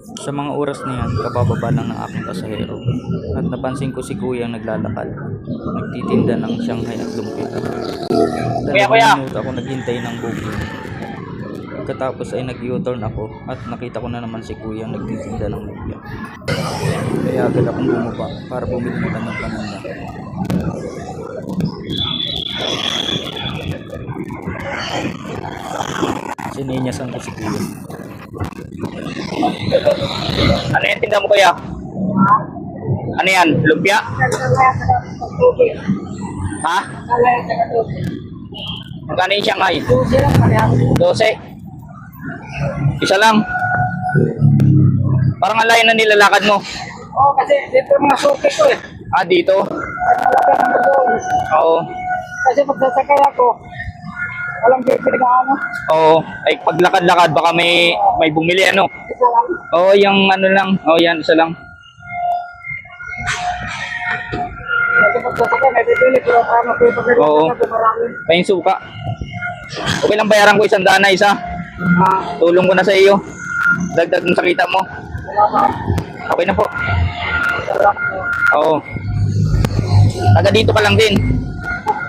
Sa mga oras na yan, kabababa lang ng aking pasahero at napansin ko si kuya naglalakad. Nagtitinda ng Shanghai at lumpia. Dalawang minuto ako naghintay ng booking. Pagkatapos ay nag-U-turn ako at nakita ko na naman si kuya nagtitinda ng lumpia. Kaya agad akong bumaba para bumili ng kanyang paninda. Sininyasan ko si kuya. Ano yan tinda mo kuya? Ano yan? Lumpia? Ha? Magkano yung Shanghai? 12. Isa lang. Parang ang layo na nilalakad mo. Oo, kasi dito yung mga suki ko eh. Ah, dito? Oo. Kasi pagsasakay ako, walang bibili ka ano. Oo. Ay, paglakad-lakad baka may bumili ano. Isa lang. Oo, yung ano lang. Oo, yan. Isa lang. Kasi pagsasakay, may bibili. Pero ano, pipagay Oo. ko marami. Ay, yung suka. Okay lang bayaran ko 100 na isa. Tulong ko na sa iyo. Dagdag mo sa kita mo. Okay na po. Oo. Taga dito ka lang din.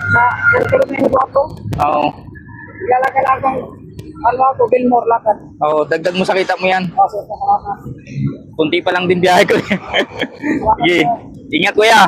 Sa kalkalo na yung ako, Oo. ilalagay lang akong ano ako, Bilmore lakad. Oo, dagdag mo sa kita mo yan. Kasi sa mga Kunti pa lang din biyahe ko. Sige. Ingat kuya.